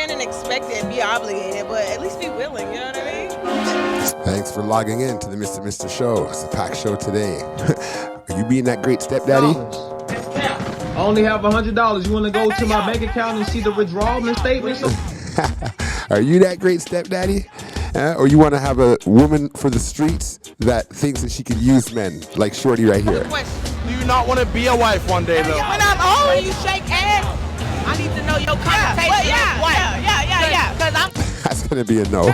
stand and expect it and be obligated, but at least be willing, you know what I mean? Thanks for logging in to the Mr. Show. It's a packed show today. Are you being that great stepdaddy? I only have $100. You want to go to my bank account and see the withdrawal statements? Are you that great stepdaddy? Or you want to have a woman for the streets that thinks that she can use men, like Shorty right here? Do you not want to be a wife one day, though? When I'm old, when you shake ass, I need to know your connotation. Yeah. Because I'm. That's going to be a no.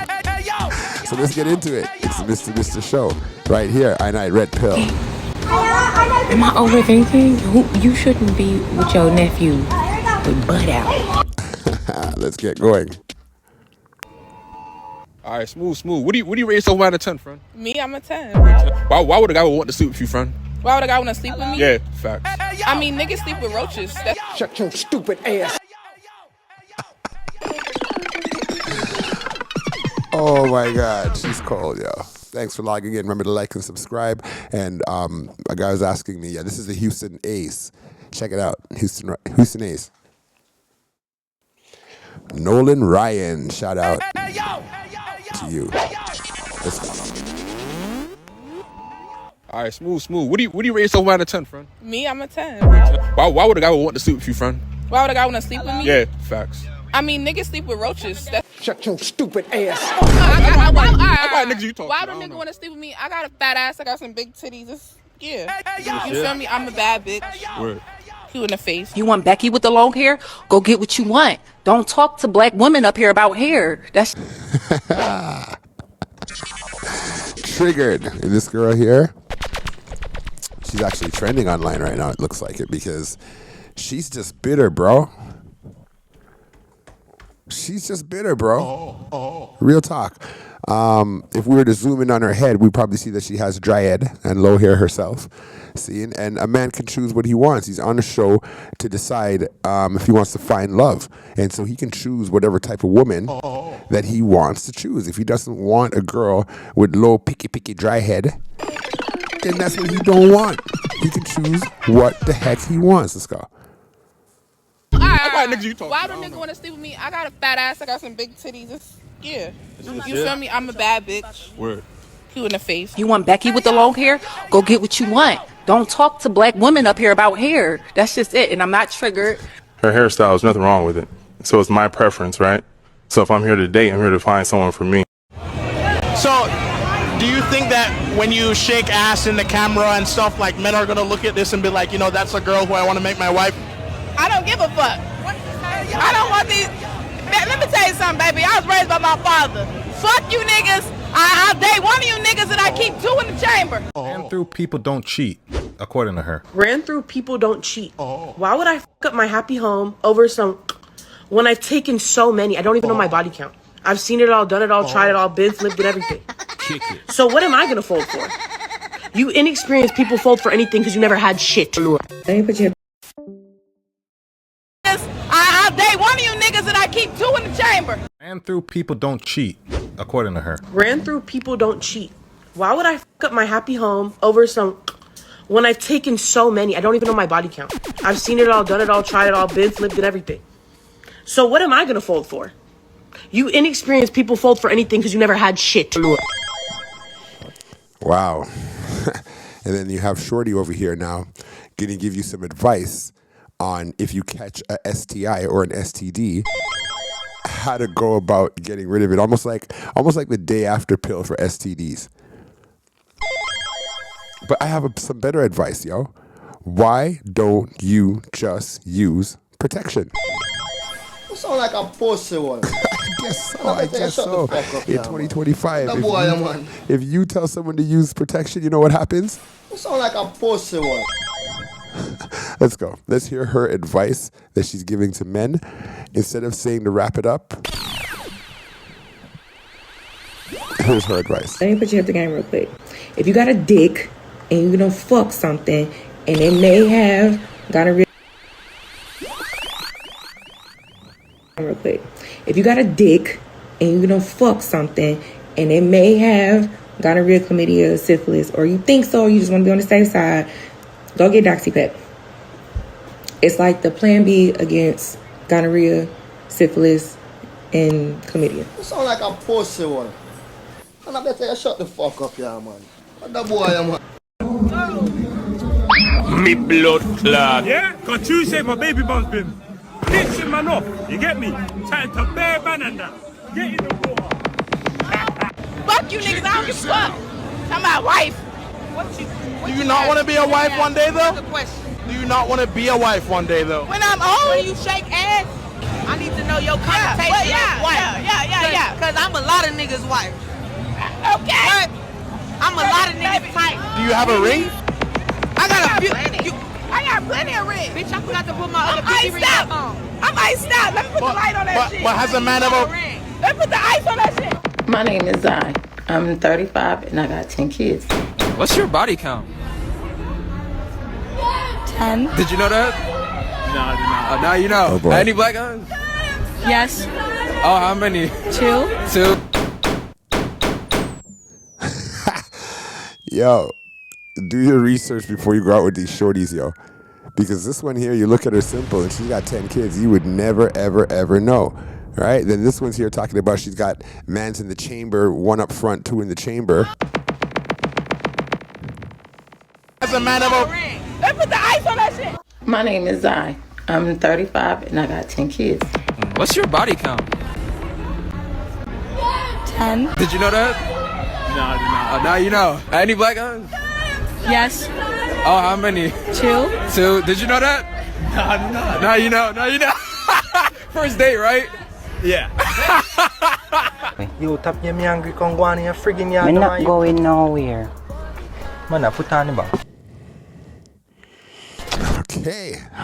So let's get into it. It's the Mr. Show right here. I Red Pill. Am I overthinking? You shouldn't be with your nephew with butt out. Let's get going. All right, smooth. What do you rate yourself out of 10, friend? Me, I'm a 10. Why would a guy want to sleep with you, friend? Why would a guy want to sleep with me? Yeah, facts. I mean, niggas sleep with roaches. Shut your stupid ass. Oh my God, she's cold, yo. Thanks for logging in. Remember to like and subscribe. And a guy was asking me, this is the Houston A's. Check it out, Houston A's. Nolan Ryan, shout out to you. Let's go. All right, smooth. What do you rate yourself out of 10, friend? Me, I'm a 10. Why would a guy want to sleep with you, friend? Why would a guy want to sleep with me? Yeah, facts. I mean, niggas sleep with roaches. Shut your stupid ass. Why niggas you talking? Why would a nigga want to sleep with me? I got a fat ass. I got some big titties. You feel me? I'm a bad bitch. Word. You in the face. You want Becky with the long hair? Go get what you want. Don't talk to black women up here about hair. That's Triggered. And this girl here, she's actually trending online right now, it looks like it, because she's just bitter, bro. She's just bitter, bro. Real talk. If we were to zoom in on her head, we'd probably see that she has dry head and low hair herself. See, and a man can choose what he wants. He's on a show to decide if he wants to find love. And so he can choose whatever type of woman that he wants to choose. If he doesn't want a girl with low, picky, dry head, then that's what he don't want. He can choose what the heck he wants. Let's go. Why would a nigga want to sleep with me? I got a fat ass. I got some big titties. You feel me? I'm a bad bitch. Word. You in the face. You want Becky with the long hair? Go get what you want. Don't talk to black women up here about hair. That's just it. And I'm not triggered. Her hairstyle, there's nothing wrong with it. So it's my preference, right? So if I'm here to date, I'm here to find someone for me. So, do you think that when you shake ass in the camera and stuff, like men are gonna look at this and be like, that's a girl who I want to make my wife? I don't give a fuck. I don't want these. Man, let me tell you something, baby. I was raised by my father. Fuck you niggas. I'll date one of you niggas and I keep two in the chamber. Ran through people don't cheat, according to her. Ran through people don't cheat. Why would I fuck up my happy home over some when I've taken so many? I don't even know my body count. I've seen it all, done it all, tried it all, been flipped and everything. Kick it. So what am I gonna fold for? You inexperienced people fold for anything because you never had shit. I'll date one of you niggas and I keep two in the chamber. Ran through people don't cheat, according to her. Ran through people don't cheat. Why would I fuck up my happy home over some when I've taken so many? I don't even know my body count. I've seen it all, done it all, tried it all, been flipped and everything. So what am I gonna fold for? You inexperienced people fold for anything because you never had shit. Wow. And then you have Shorty over here now gonna give you some advice on if you catch a STI or an STD, how to go about getting rid of it. Almost like the day after pill for STDs. But I have some better advice, yo. Why don't you just use protection? You sound like a pussy one. I guess so. In 2025, if you tell someone to use protection, you know what happens? You sound like a pussy one. Let's go. Let's hear her advice that she's giving to men. Instead of saying to wrap it up, here's her advice. Let me put you up the game real quick. If you got a dick and you're gonna fuck something and it may have gonorrhea real quick. If you got a dick and you're gonna fuck something and it may have gonorrhea, chlamydia, syphilis, or you think so, you just want to be on the safe side, go get DoxyPep. It's like the plan B against gonorrhea, syphilis, and chlamydia. You sound like a pussy one. And I better you shut the fuck up, yeah, man. What the boy, yeah, man? Me blood clot. Yeah? Cause Tuesday my baby bum's been pissing man off. You get me? Trying to bear man and that. Get in the water. Fuck you niggas, I don't give a fuck. I'm my wife. Do you not want to be a wife one day though? Do you not want to be a wife one day though? When I'm old. When you shake ass, I need to know your connotation as wife. Yeah. Cause I'm a lot of niggas' wife. Okay. But I'm a lot of niggas' type. Do you have a ring? I got a few. I got plenty of rings. Bitch, I forgot to put my other I'm ring iced on. I'm iced out. Let me put the light on that shit. But has a man ever... Let me put the ice on that shit. My name is Zai. I'm 35 and I got 10 kids. What's your body count? 10. Did you know that? No, now you know. Oh, Any black guns? Yes. Oh, how many? 2. 2. Yo, do your research before you go out with these shorties, yo. Because this one here, you look at her simple and she's got 10 kids. You would never, ever, ever know. Right? Then this one's here talking about she's got mans in the chamber, 1 up front, 2 in the chamber. Has a man ever... Let me put the ice on that shit. My name is Zai. I'm 35 and I got 10 kids. What's your body count? 10. Did you know that? No. Now you know. Any black guns? Yes. Oh, how many? 2. 2. Did you know that? No. Now you know. First date, right? Yeah. You tap your me angry Kongwani and friggin' ya. I'm not going nowhere. Man, I put on the back.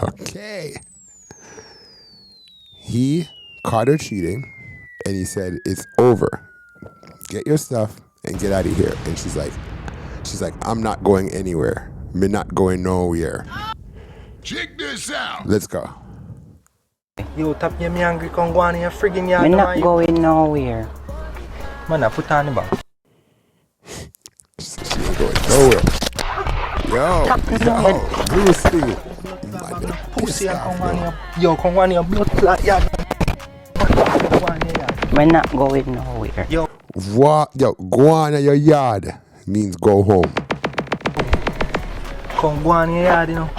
Okay. He caught her cheating and he said, it's over. Get your stuff and get out of here. And she's like, I'm not going anywhere. Me not going nowhere. Check this out. Let's go. You tap your me angry Kongwani and friggin' ya. I'm not going nowhere. Man, I put on the back. She ain't going nowhere. Yo, Brucey. Pussy and Kongwani. Yo, Kongwani, blood clot, yeah. We're not going nowhere. Yo, what? Yo, go on in your yard means go home. Kongwani yard, you know.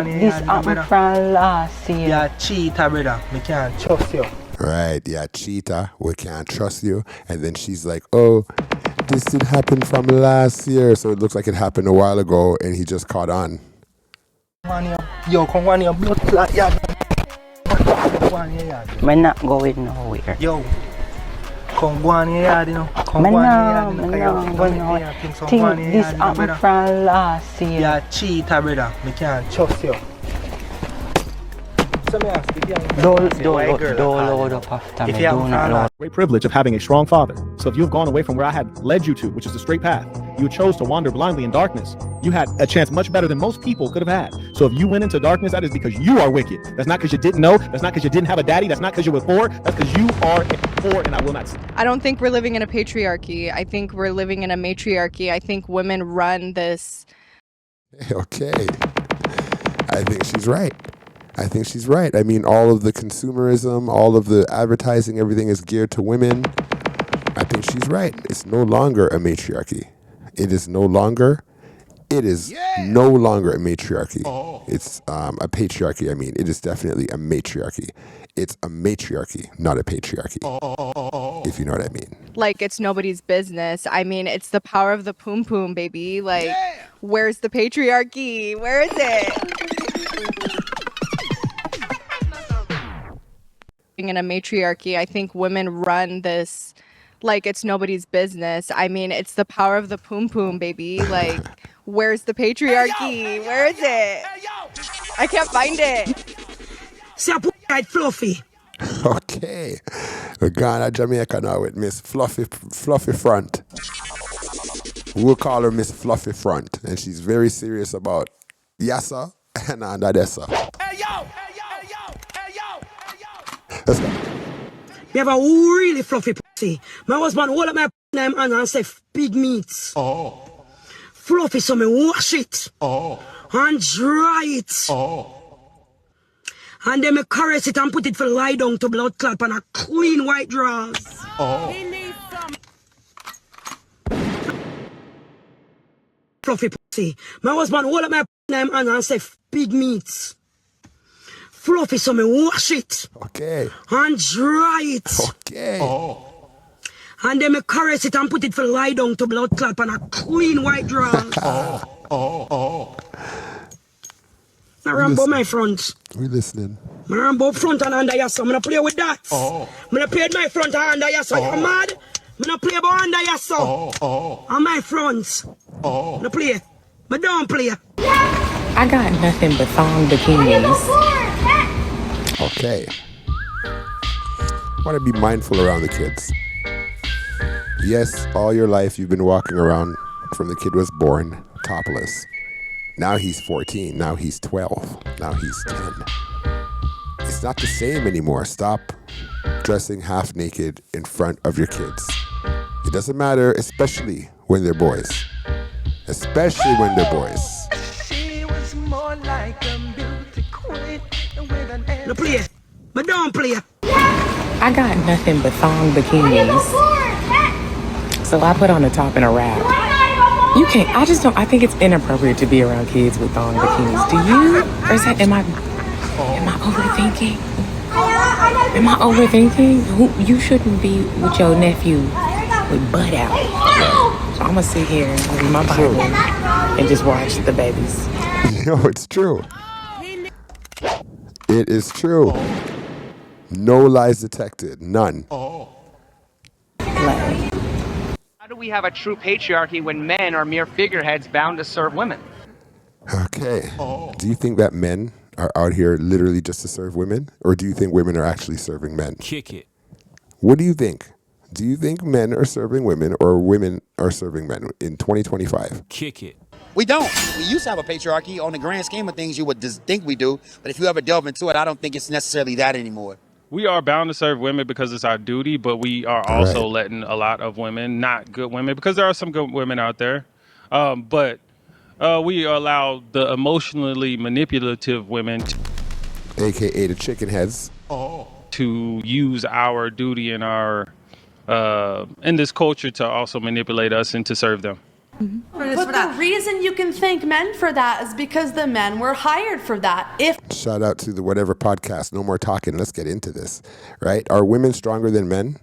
This happened from last year. Yeah, cheater, brother. Me can't trust you. Right, yeah, cheater. We can't trust you. And then she's like, oh, this did happen from last year. So it looks like it happened a while ago and he just caught on. Yo, Kongwani, blood clot, yeah. We're not going nowhere. Yo, Kongwani yard, you know. This happened from last year. Yeah, cheater, brother. Me can't trust you. Don't load up after me. Do not load. Great privilege of having a strong father. So if you've gone away from where I had led you to, which is the straight path, you chose to wander blindly in darkness. You had a chance much better than most people could have had. So if you went into darkness, that is because you are wicked. That's not because you didn't know. That's not because you didn't have a daddy. That's not because you were poor. That's because you are poor, and I will not. I don't think we're living in a patriarchy. I think we're living in a matriarchy. I think women run this. Okay. I think she's right. I mean, all of the consumerism, all of the advertising, everything is geared to women. I think she's right. It's no longer a matriarchy. It is no longer a matriarchy. It's a patriarchy. I mean, it is definitely a matriarchy. It's a matriarchy, not a patriarchy. If you know what I mean. Like, it's nobody's business. I mean, it's the power of the poom poom, baby. Like, where's the patriarchy? Where is it? In a matriarchy, I think women run this like it's nobody's business. I mean, it's the power of the poom poom, baby. Like, where's the patriarchy? Where is it? I can't find it. Fluffy. Okay. We're going to Jamaica now with Miss Fluffy Front. We'll call her Miss Fluffy Front. And she's very serious about Yassa and Andadessa. Let's go. You have a really fluffy pussy. My husband hold up my name and say big meats. Fluffy, so me wash it. And dry it. And then me caress it and put it for lie down to blood clot and a clean white drawers. Fluffy pussy. My husband hold up my name and say big meats. Fluffy, so me wash it. Okay. And dry it. Okay. And then me caress it and put it for lie down to blood clot and a clean white drawers. I rambo my front. We listening. I rambo front and under your son. I'm gonna play with that. I'm gonna play with my front and under your son. You mad? I'm gonna play about under your son. On my front. I'm gonna play. But don't play. I got nothing but thong bikinis. Okay. Want to be mindful around the kids. Yes, all your life you've been walking around from the kid was born topless. Now he's 14. Now he's 12. Now he's 10. It's not the same anymore. Stop dressing half naked in front of your kids. It doesn't matter, especially when they're boys. Especially when they're boys. She was more like a beauty queen with an no play. But don't play. I got nothing but thong bikinis. So I put on the top and a wrap. You can't, I just don't, I think it's inappropriate to be around kids with thong bikinis. Do you? Or is that, am I overthinking? Am I overthinking? You shouldn't be with your nephew with butt out. So I'm gonna sit here and read my Bible and just watch the babies. No, it's true. It is true. No lies detected. None. How do we have a true patriarchy when men are mere figureheads bound to serve women? Okay. Do you think that men are out here literally just to serve women? Or do you think women are actually serving men? Kick it. What do you think? Do you think men are serving women or women are serving men in 2025? Kick it. We don't. We used to have a patriarchy. On the grand scheme of things, you would just think we do. But if you ever delve into it, I don't think it's necessarily that anymore. We are bound to serve women because it's our duty, but we are also letting a lot of women, not good women, because there are some good women out there, but we allow the emotionally manipulative women, AKA the chicken heads, to use our duty and our, in this culture to also manipulate us and to serve them. But the reason you can thank men for that is because the men were hired for that. Shout out to the whatever podcast. No more talking. Let's get into this. Right? Are women stronger than men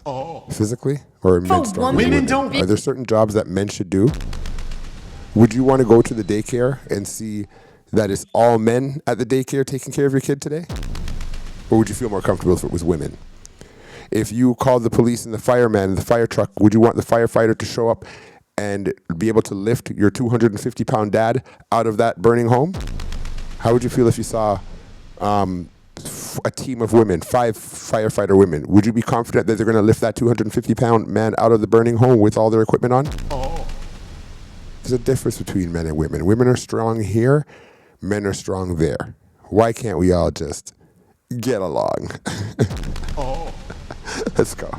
physically, or are men stronger than women? Don't. Are there certain jobs that men should do? Would you want to go to the daycare and see that it's all men at the daycare taking care of your kid today, or would you feel more comfortable if it was women? If you called the police and the fireman and the fire truck, would you want the firefighter to show up and be able to lift your 250-pound dad out of that burning home? How would you feel if you saw a team of women, 5 firefighter women? Would you be confident that they're going to lift that 250-pound man out of the burning home with all their equipment on? There's a difference between men and women. Women are strong here, men are strong there. Why can't we all just get along? Let's go.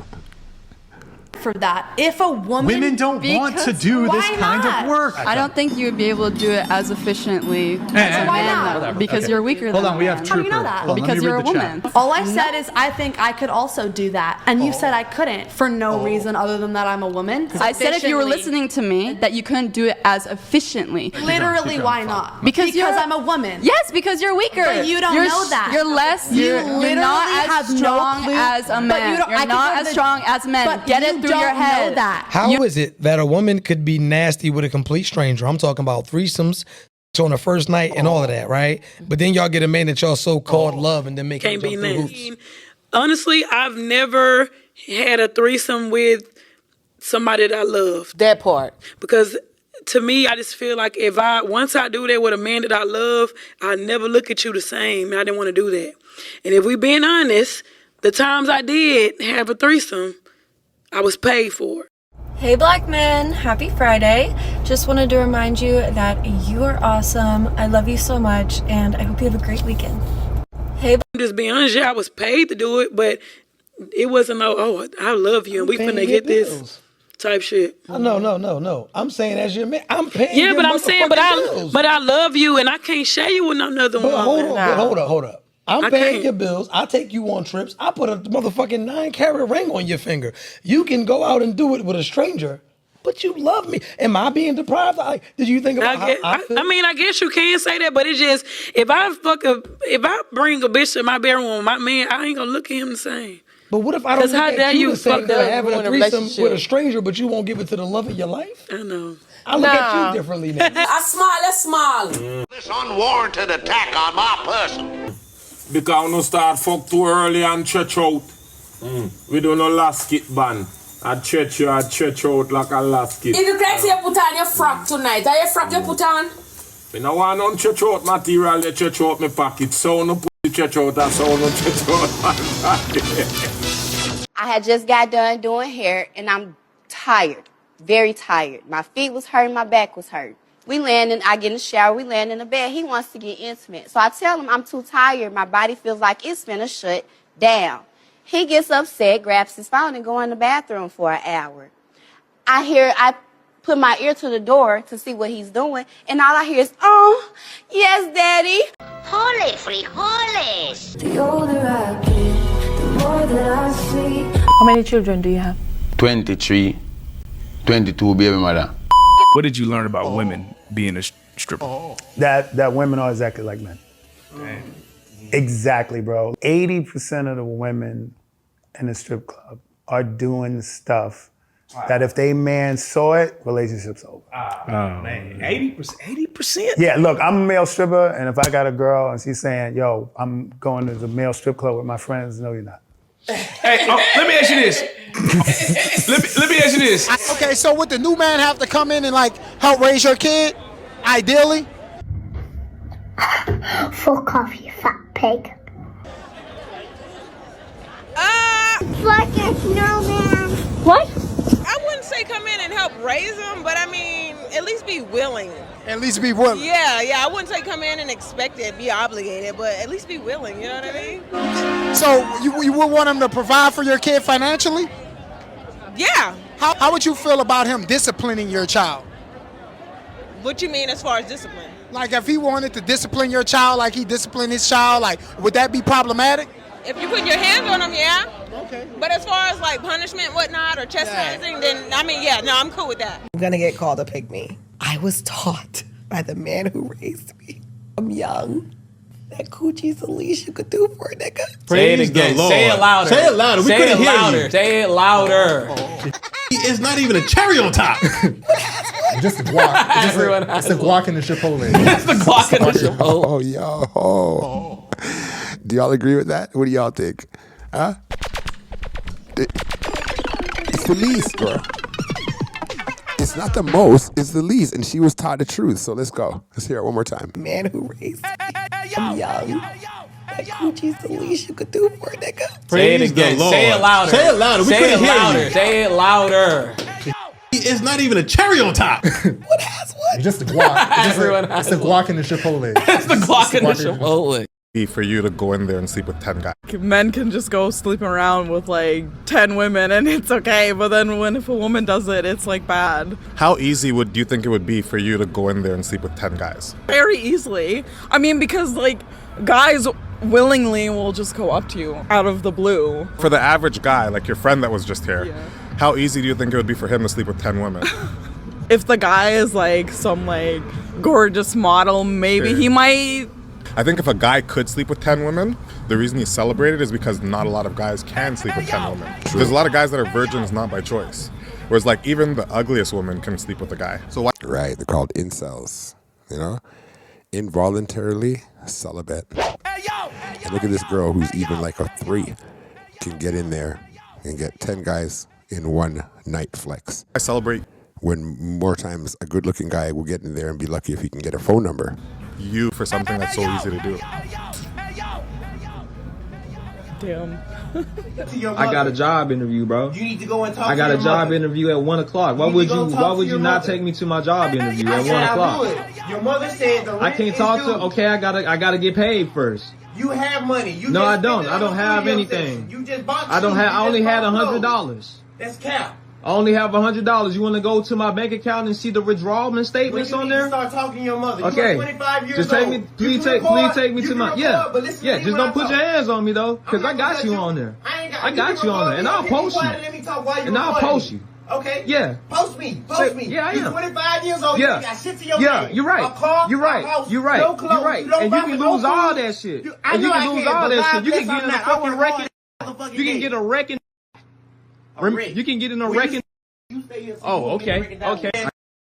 For that, if a women don't want to do this kind of work. I don't think you would be able to do it as efficiently as a man, though, because you're weaker than a man. We have How do you know that? Because you're a woman. All I said is I think I could also do that, and you said I couldn't for no reason other than that I'm a woman. I said if you were listening to me that you couldn't do it as efficiently. Literally, why not? Because I'm a woman. Yes, because you're weaker. But you don't know that. You're less. You're not as strong as a man. You're not as strong as men. Get it through your head. How is it that a woman could be nasty with a complete stranger? I'm talking about threesomes on the first night and all of that, right? But then y'all get a man that y'all so-called love and then make him jump through hoops. Honestly, I've never had a threesome with somebody that I love. That part. Because to me, I just feel like once I do that with a man that I love, I never look at you the same. And I didn't want to do that. And if we being honest, the times I did have a threesome, I was paid for it. Hey Black men, happy Friday. Just wanted to remind you that you are awesome. I love you so much and I hope you have a great weekend. Hey, just being honest, I was paid to do it, but it wasn't I love you and we finna get this type shit. No. I'm saying as your man, I'm paying. Yeah, but I'm saying, but I love you and I can't share you with another woman. Hold up. I'm paying your bills. I take you on trips. I put a motherfucking 9-carat ring on your finger. You can go out and do it with a stranger, but you love me. Am I being deprived? Did you think about how I feel? I mean, I guess you can say that, but it's just if I bring a bitch to my bedroom with my man, I ain't gonna look at him the same. But what if I don't look at you the same for having a threesome with a stranger, but you won't give it to the love of your life? I know. I look at you differently now. Let's smile. This unwarranted attack on my person. Because we don't start fuck too early and stretch out. We do no last skit ban. I stretch out like a last skit. If you crazy, you put on your frock tonight. Are your frock you put on? I don't want no stretch out material, they stretch out my pocket. So no put the stretch out, that's so no stretch out my pocket. I had just got done doing hair and I'm tired. Very tired. My feet was hurting, my back was hurting. I get in the shower, we land in the bed. He wants to get intimate. So I tell him I'm too tired. My body feels like it's finna shut down. He gets upset, grabs his phone, and go in the bathroom for an hour. I put my ear to the door to see what he's doing, and all I hear is, "Oh, yes, Daddy." Holy frijoles. The older I get, the more that I see. How many children do you have? 23, 22 baby mother. What did you learn about women being a stripper? That women are exactly like men. Damn. Exactly, bro. 80% of the women in the strip club are doing stuff that if they man saw it, relationship's over. Man, 80%? Yeah, look, I'm a male stripper, and if I got a girl and she's saying, yo, I'm going to the male strip club with my friends, no, you're not. Hey, let me ask you this. let me ask you this. Okay, so would the new man have to come in and like help raise your kid, ideally? Fuck off, you fat pig. Fuck it, no man. What? I wouldn't say come in and help raise them, but I mean, at least be willing. At least be willing. Yeah, I wouldn't say come in and expect it, be obligated, but at least be willing, you know what I mean? So you would want him to provide for your kid financially? Yeah. How would you feel about him disciplining your child? What you mean as far as discipline? Like if he wanted to discipline your child like he disciplined his child, like would that be problematic? If you put your hands on them, yeah. Okay. But as far as like punishment, whatnot, or chastising, then I mean, yeah, no, I'm cool with that. I'm gonna get called a pygmy. I was taught by the man who raised me. I'm young. That coochie's the least you could do for a nigga. Say it again. Say it louder. Say it louder. We couldn't hear you. Say it louder. It's not even a cherry on top. Just a guac. It's a guac in the Chipotle. It's the guac in the Chipotle. Oh, yo. Do y'all agree with that? What do y'all think? Huh? It's the least, bro. It's not the most, it's the least. And she was taught the truth. So let's go. Let's hear it one more time. Man who raised me. I'm young. That coochie's the least you could do for a nigga. Say it again. Say it louder. Say it louder. We couldn't hear you. Say it louder. It's not even a cherry on top. What has what? It's just a guac. It's a guac in the Chipotle. It's the guac in the Chipotle. For you to go in there and sleep with 10 guys. Men can just go sleeping around with like 10 women and it's okay, but then if a woman does it, it's like bad. How easy do you think it would be for you to go in there and sleep with 10 guys? Very easily. I mean, because like guys willingly will just go up to you out of the blue. For the average guy, like your friend that was just here, how easy do you think it would be for him to sleep with 10 women? If the guy is like some like gorgeous model, maybe he might. I think if a guy could sleep with 10 women, the reason he's celebrated is because not a lot of guys can sleep with 10 women. There's a lot of guys that are virgins not by choice. Whereas like even the ugliest woman can sleep with a guy. So why? Right, they're called incels, you know? Involuntarily celibate. And look at this girl who's even like a 3 can get in there and get 10 guys in one night flex. I celebrate. When more times a good looking guy will get in there and be lucky if he can get a phone number. You for something that's so easy to do. Damn. I got a job interview, bro. You need to go and talk to I got your a job mother. interview at 1 o'clock. Why would you not take me to my job interview at 1 o'clock? Your mother said the rent I can't talk to. Okay, I gotta get paid first. You have money. You No, just I don't. spent it I don't on have food anything. yourself. You just bought I don't shoes. have. You I only just had bought clothes. $100. That's cap. I only have $100. You want to go to my bank account and see the withdrawal statements on there? Start talking to your mother. Okay. You're 25 years just take old. me, please take me to my, just don't put your hands on me though, cause I got you on there. I got you on there, and I'll post you. And I'll post you. Okay. Yeah. Post me. Yeah, I am. You're 25 years old. Yeah. You got shit to your Yeah, name. you're right. A car, you're right. A house, you're right. No clothes, you're right. And you can lose all that shit. You can lose all that shit. You can get in a fucking wrecking. You can get a wrecking. You can get in a wrecking. Oh, okay. Okay.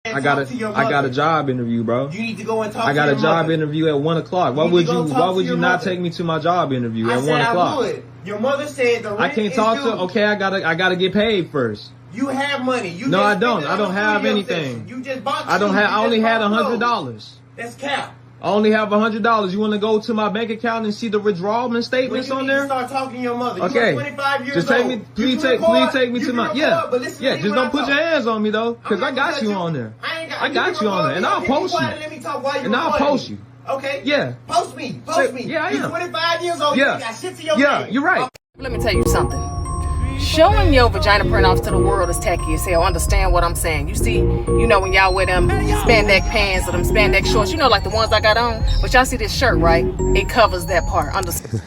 I got a job interview, bro. You need to go and talk. I got a job interview at 1 o'clock. Why would you not take me to my job interview at 1 o'clock? I would. Your mother said the rent I can't talk to. Okay, I gotta get paid first. You have money. No, I don't. I don't have anything. You just bought. I don't have. I only had $100. That's cap. I only have $100. You want to go to my bank account and see the withdrawal statements on there? Start talking to your mother. Okay. You're 25 years just take old. me. Please take me to my. Just don't put your hands on me though, cause I got you on there. I got you on there, and I'll post you. And I'll post you. Okay. Yeah. Post me. Yeah, I am. You're 25 years old. Yeah. You got shit to your Yeah, you're right. Let me tell you something. Showing your vagina print off to the world is tacky as hell. Understand what I'm saying. You see, when y'all wear them spandex pants or them spandex shorts, like the ones I got on. But y'all see this shirt, right? It covers that part. Understand?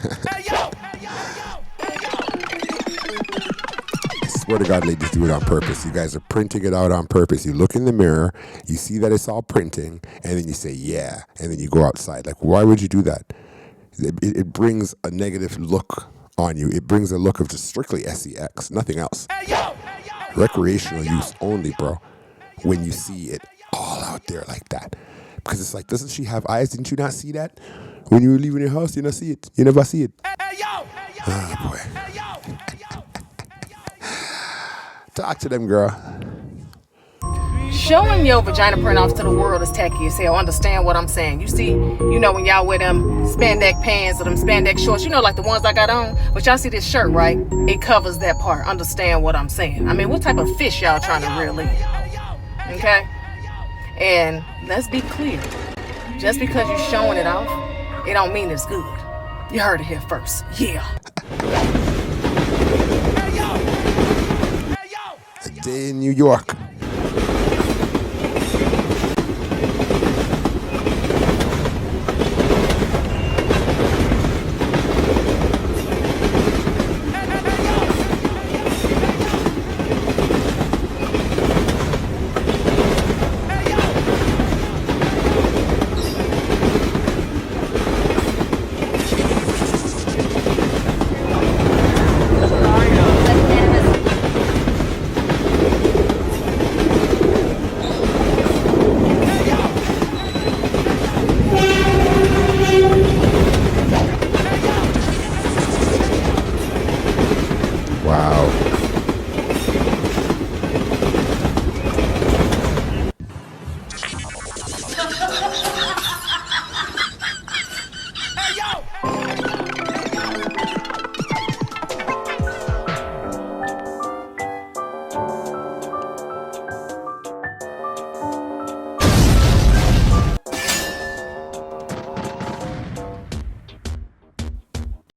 I swear to God, ladies, do it on purpose. You guys are printing it out on purpose. You look in the mirror, you see that it's all printing, and then you say, yeah, and then you go outside. Like, why would you do that? It brings a negative look on you. It brings a look of just strictly sex, nothing else. Recreational use only, bro. When you see it all out there like that. Because it's like, doesn't she have eyes? Didn't you not see that? When you were leaving your house, you not see it. You never see it. Oh, boy. Talk to them, girl. Showing your vagina print off to the world is tacky as hell. Understand what I'm saying. You see, when y'all wear them spandex pants or them spandex shorts, like the ones I got on. But y'all see this shirt, right? It covers that part. Understand what I'm saying. I mean, what type of fish y'all trying to reel in? Okay? And let's be clear. Just because you're showing it off, it don't mean it's good. You heard it here first. Yeah. A day in New York.